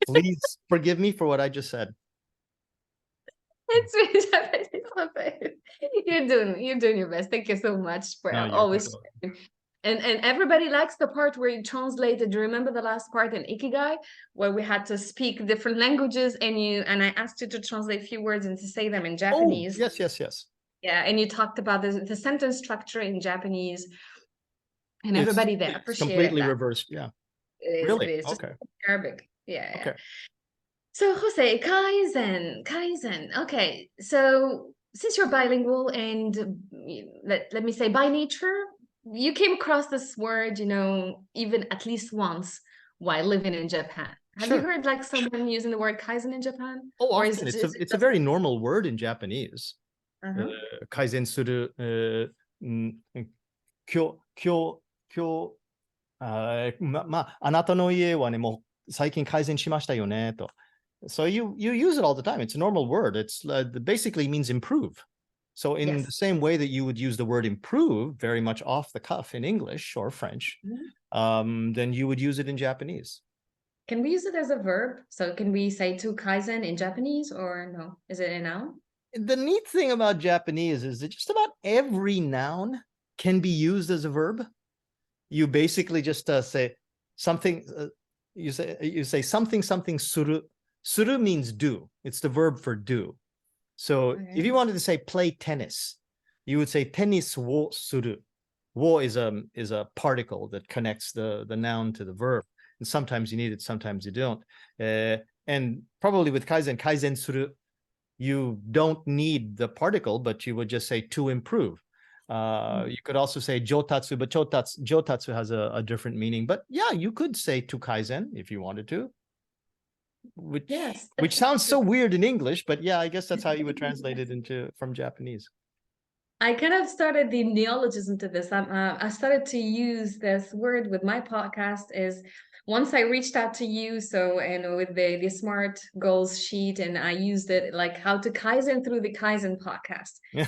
Please forgive me for what I just said. It's really Japanese. Love it. You're doing your best. Thank you so much for No, you're always quite welcome. sharing. And everybody likes the part where you translated. Do you remember the last part in Ikigai where we had to speak different languages and I asked you to translate a few words and to say them in Oh, Japanese? yes, yes, yes. Yeah, and you talked about the sentence structure in Japanese, and It's everybody there it's appreciated completely that. reversed. Yeah. It Really? is just Okay. Arabic. Yeah, yeah. Okay. So Jose, Kaizen. Okay, so since you're bilingual and let me say by nature, you came across this word, even at least once while living in Japan. Have you Sure. heard like someone using the word Kaizen in Japan? Oh, Or often is it it's a just very normal word in Japanese. uh-huh. Kaizen suru, kyo, kyo, kyo, あなたの家はね、もう最近改善しましたよね、と。So you use it all the time. It's a normal word. It's basically means improve. So in the Yes. same way that you would use the word improve very much off the cuff in English or French, Mhm. then you would use it in Japanese. Can we use it as a verb? So can we say to Kaizen in Japanese or no? Is it a noun? The neat thing about Japanese is that just about every noun can be used as a verb. You basically just say something. You say something something suru. Suru means do. It's the verb for do. So Okay. if you wanted to say play tennis, you would say tennis wo suru. Wo is a particle that connects the noun to the verb. And sometimes you need it, sometimes you don't. And probably with kaizen suru, you don't need the particle, but you would just say to improve. You could also say jotatsu, but jotatsu has a different meaning. But yeah, you could say to kaizen if you wanted to, which Yes, which that's sounds so interesting. weird in English, but yeah, I guess that's how you would translate it into from Japanese. I kind of started the neologism to this. I started to use this word with my podcast is once I reached out to you, so and with the smart goals sheet, and I used it like how to Kaizen through the Kaizen podcast. Yeah.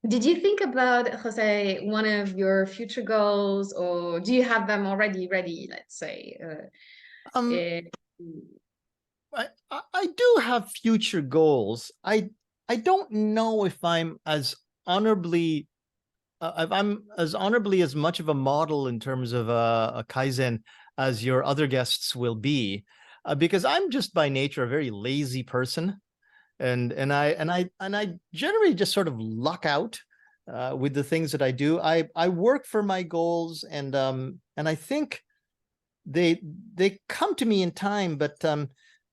Did you think about, Jose, one of your future goals, or do you have them already ready, let's say? Um, Eh, I do have future goals. I don't know if I'm as honorably if I'm as honorably as much of a model in terms of a kaizen as your other guests will be, because I'm just by nature a very lazy person, and I generally just sort of luck out with the things that I do. I work for my goals, and I think they they come to me in time, but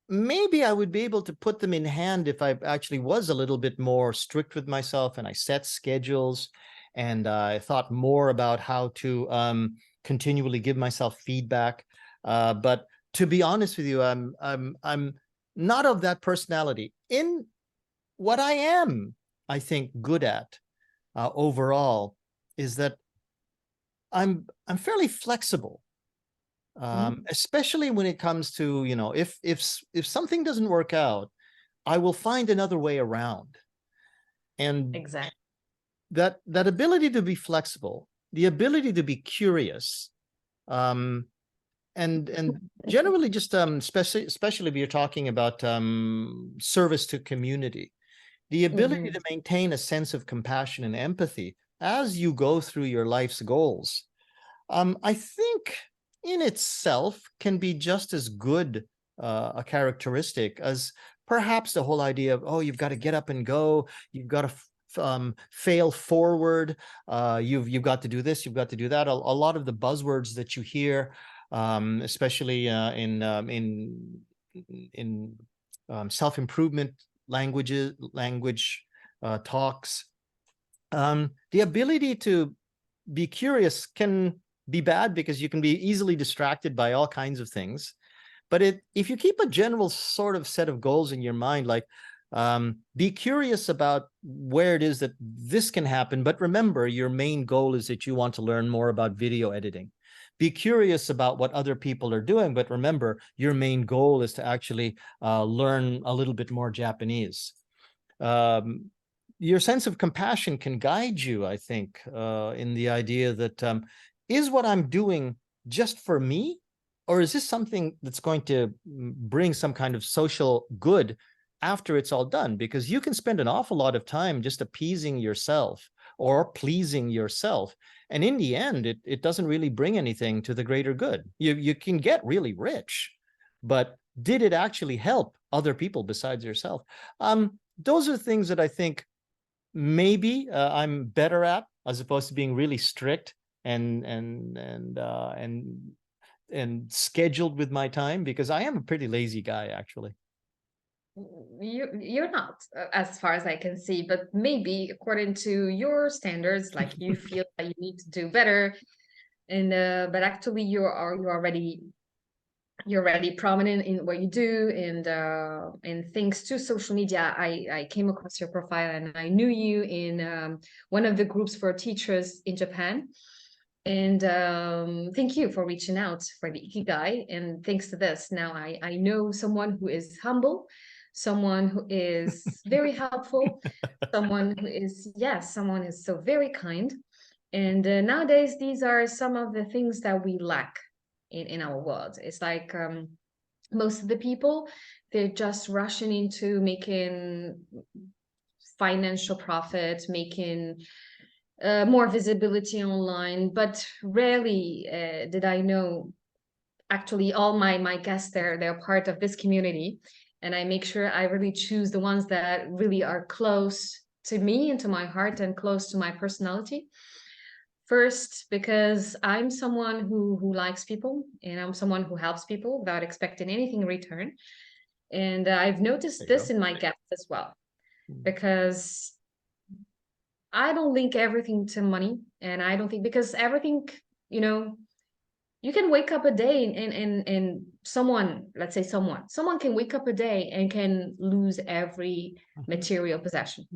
maybe I would be able to put them in hand if I actually was a little bit more strict with myself and I set schedules and I thought more about how to continually give myself feedback. But to be honest with you, I'm not of that personality. In what I am, I think, good at overall is that I'm fairly flexible, mhm. especially when it comes to, if something doesn't work out, I will find another way around. And Exactly. that ability to be flexible, the ability to be curious, um, and generally just especially if you're talking about service to community, the ability Mhm. to maintain a sense of compassion and empathy as you go through your life's goals, I think in itself can be just as good a characteristic as perhaps the whole idea of, oh, you've got to get up and go, you've got to fail forward, you've got to do this, you've got to do that. A lot of the buzzwords that you hear, especially in self-improvement language talks, the ability to be curious can be bad because you can be easily distracted by all kinds of things. But if you keep a general sort of set of goals in your mind, like be curious about where it is that this can happen, but remember your main goal is that you want to learn more about video editing. Be curious about what other people are doing, but remember your main goal is to actually learn a little bit more Japanese. Your sense of compassion can guide you, I think, in the idea that is what I'm doing just for me, or is this something that's going to bring some kind of social good after it's all done? Because you can spend an awful lot of time just appeasing yourself or pleasing yourself, and in the end, it doesn't really bring anything to the greater good. You can get really rich, but did it actually help other people besides yourself? Those are things that I think maybe I'm better at, as opposed to being really strict and scheduled with my time, because I am a pretty lazy guy, actually. You're not, as far as I can see, but maybe according to your standards, like you feel that you need to do better, and but actually you're already prominent in what you do, and thanks to social media, I came across your profile and I knew you in one of the groups for teachers in Japan. And thank you for reaching out for the Ikigai. And thanks to this, now I know someone who is humble, someone who is very helpful, someone who is, yes, someone is so very kind. And nowadays, these are some of the things that we lack in our world. It's like most of the people, they're just rushing into making financial profit, making more visibility online, but rarely did I know, actually all my guests, they're part of this community, and I make sure I really choose the ones that really are close to me and to my heart and close to my personality. First, because I'm someone who likes people, and I'm someone who helps people without expecting anything in return. And I've noticed There you this go. in my guests as well, because I don't link everything to money, and I don't think, because everything, you know, you can wake up a day and someone, let's say someone can wake up a day and can lose every material possession.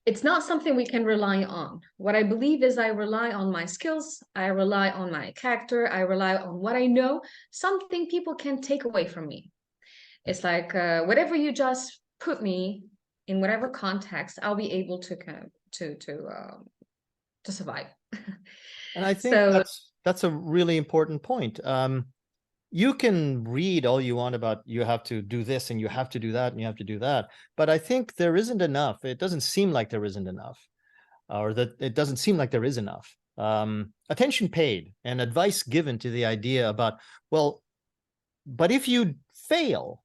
It's not something we can rely on. What I believe is I rely on my skills, I rely on my character, I rely on what I know. Something people can take away from me. It's like whatever you just put me in, whatever context, I'll be able to kind of to survive. And I think So that's a really important point. You can read all you want about you have to do this and you have to do that and you have to do that, but I think there isn't enough. It doesn't seem like there isn't enough, or that it doesn't seem like there is enough attention paid and advice given to the idea about, well, but if you fail,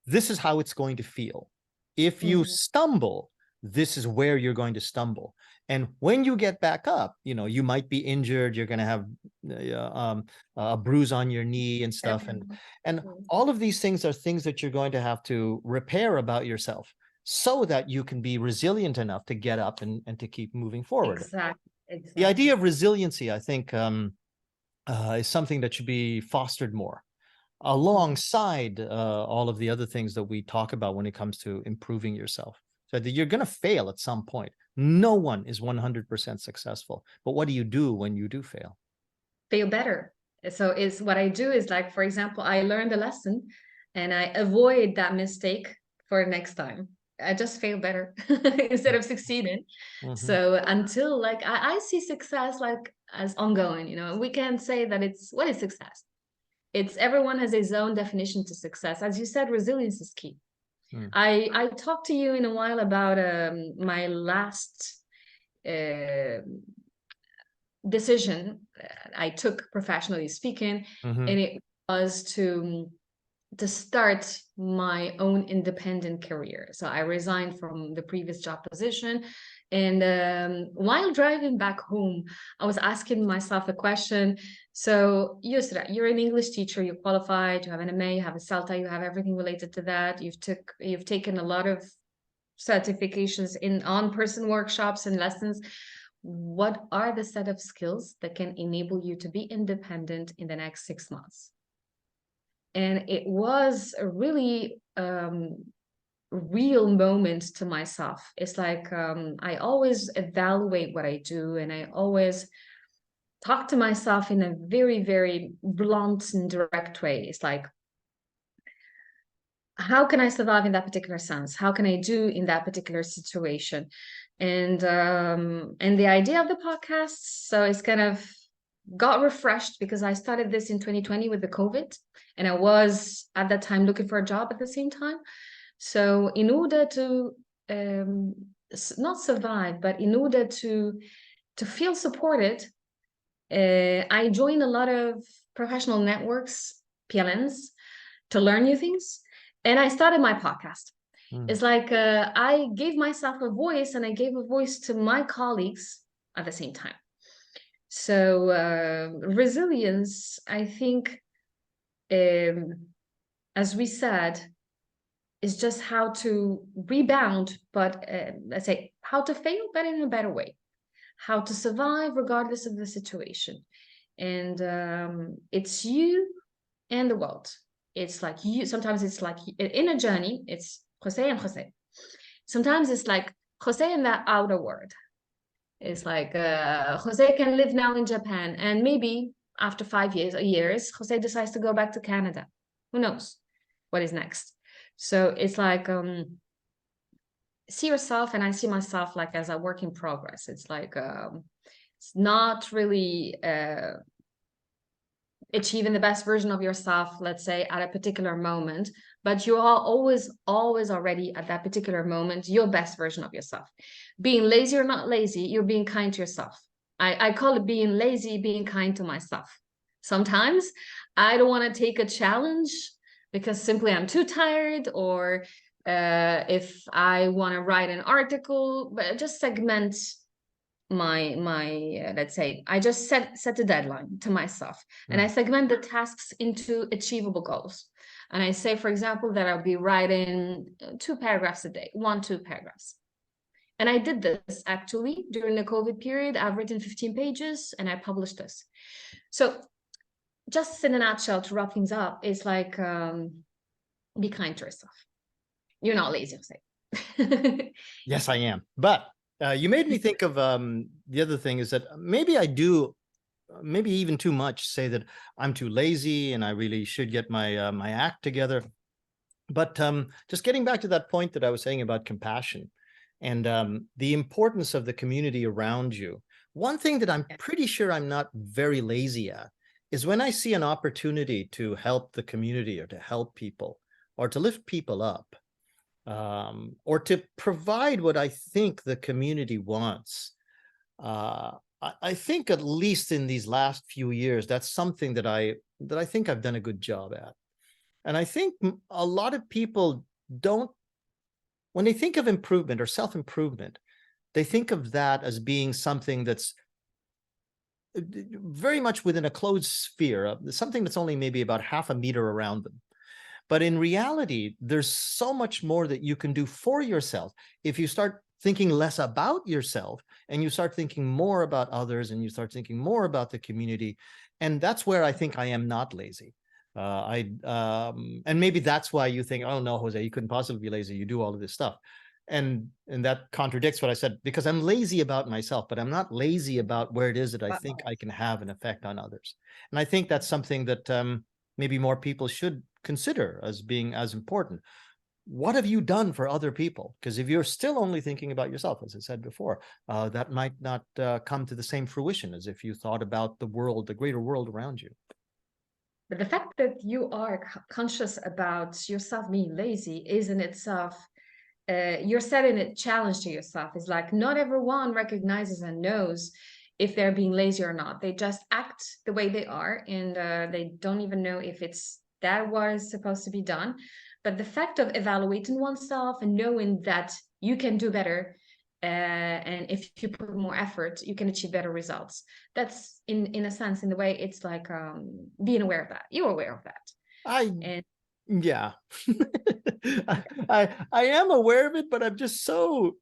this is how it's going to feel. If you stumble, this is where you're going to stumble. And when you get back up, you might be injured. You're going to have a bruise on your knee and stuff. And all of these things are things that you're going to have to repair about yourself so that you can be resilient enough to get up and to keep moving forward. Exactly. The idea of resiliency, I think, is something that should be fostered more alongside all of the other things that we talk about when it comes to improving yourself. So that you're going to fail at some point. No one is 100% successful. But what do you do when you do fail? Feel better. So is what I do is, like, for example, I learned a lesson and I avoid that mistake for next time. I just feel better instead of succeeding. So until, like, I see success like as ongoing, we can't say that what is success? It's everyone has his own definition to success. As you said, resilience is key. I talked to you in a while about my last decision I took, professionally speaking, and it was to start my own independent career. So I resigned from the previous job position. And while driving back home, I was asking myself a question. So, Yusra, you're an English teacher, you're qualified, you have an MA, you have a CELTA, you have everything related to that. You've taken a lot of certifications in on-person workshops and lessons. What are the set of skills that can enable you to be independent in the next 6 months? And it was a really real moment to myself. It's like I always evaluate what I do, and I always talk to myself in a very, very blunt and direct way. It's like, how can I survive in that particular sense? How can I do in that particular situation? And the idea of the podcast, so it's kind of got refreshed because I started this in 2020 with the COVID, and I was at that time looking for a job at the same time. So in order to not survive, but in order to feel supported, I joined a lot of professional networks, PLNs, to learn new things, and I started my podcast. It's like I gave myself a voice, and I gave a voice to my colleagues at the same time. So resilience, I think, as we said, is just how to rebound, but let's say how to fail, but in a better way, how to survive regardless of the situation. And it's you and the world. It's like you, sometimes it's like in a journey, it's Jose and Jose. Sometimes it's like Jose and that outer world. It's like Jose can live now in Japan, and maybe after 5 years, Jose decides to go back to Canada. Who knows what is next? So it's like see yourself, and I see myself like as a work in progress. It's like it's not really achieving the best version of yourself, let's say, at a particular moment, but you are always already at that particular moment your best version of yourself. Being lazy or not lazy, you're being kind to yourself. I call it being lazy, being kind to myself. Sometimes I don't want to take a challenge because simply I'm too tired, or if I want to write an article, but just segment my let's say I just set a deadline to myself, and I segment the tasks into achievable goals. And I say, for example, that I'll be writing 2 paragraphs a day, 1-2 paragraphs. And I did this actually during the COVID period. I've written 15 pages and I published this. So just in a nutshell, to wrap things up, it's like be kind to yourself. You're not lazy, I'll say. Yes, I am. But you made me think of the other thing is that maybe I do, maybe even too much, say that I'm too lazy and I really should get my my act together. But just getting back to that point that I was saying about compassion and the importance of the community around you. One thing that I'm pretty sure I'm not very lazy at is when I see an opportunity to help the community or to help people or to lift people up, or to provide what I think the community wants. I think at least in these last few years, that's something that I think I've done a good job at. And I think a lot of people don't, when they think of improvement or self-improvement, they think of that as being something that's very much within a closed sphere, something that's only maybe about half a meter around them. But in reality, there's so much more that you can do for yourself if you start thinking less about yourself and you start thinking more about others and you start thinking more about the community. And that's where I think I am not lazy. And maybe that's why you think, oh no, Jose, you couldn't possibly be lazy. You do all of this stuff. And that contradicts what I said, because I'm lazy about myself, but I'm not lazy about where it is that I think I can have an effect on others. And I think that's something that maybe more people should consider as being as important. What have you done for other people? Because if you're still only thinking about yourself, as I said before, that might not come to the same fruition as if you thought about the world, the greater world around you. But the fact that you are conscious about yourself being lazy is in itself, you're setting a challenge to yourself. It's like not everyone recognizes and knows if they're being lazy or not. They just act the way they are, and they don't even know if it's that what is supposed to be done. But the fact of evaluating oneself and knowing that you can do better, and if you put more effort, you can achieve better results. That's in a sense, in the way, it's like being aware of that. You're aware of that. Yeah, I am aware of it, but I'm just so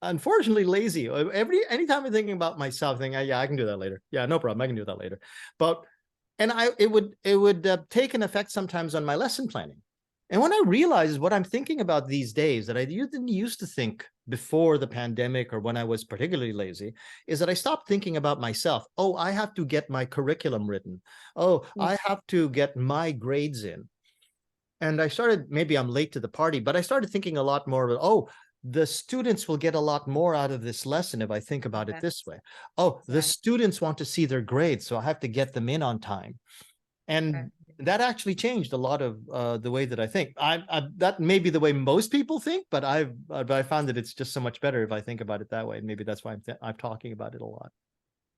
unfortunately lazy. Anytime I'm thinking about myself, thinking, yeah, I can do that later. Yeah, no problem, I can do that later. But it would take an effect sometimes on my lesson planning. And when I realize what I'm thinking about these days that I didn't used to think before the pandemic or when I was particularly lazy, is that I stopped thinking about myself. Oh, I have to get my curriculum written. Oh, I have to get my grades in. And I started, maybe I'm late to the party, but I started thinking a lot more about, oh, the students will get a lot more out of this lesson if I think about it this way. Oh, the Right. students want to see their grades, so I have to get them in on time. And Right. that actually changed a lot of the way that I think. That may be the way most people think, but I found that it's just so much better if I think about it that way. And maybe that's why I'm talking about it a lot.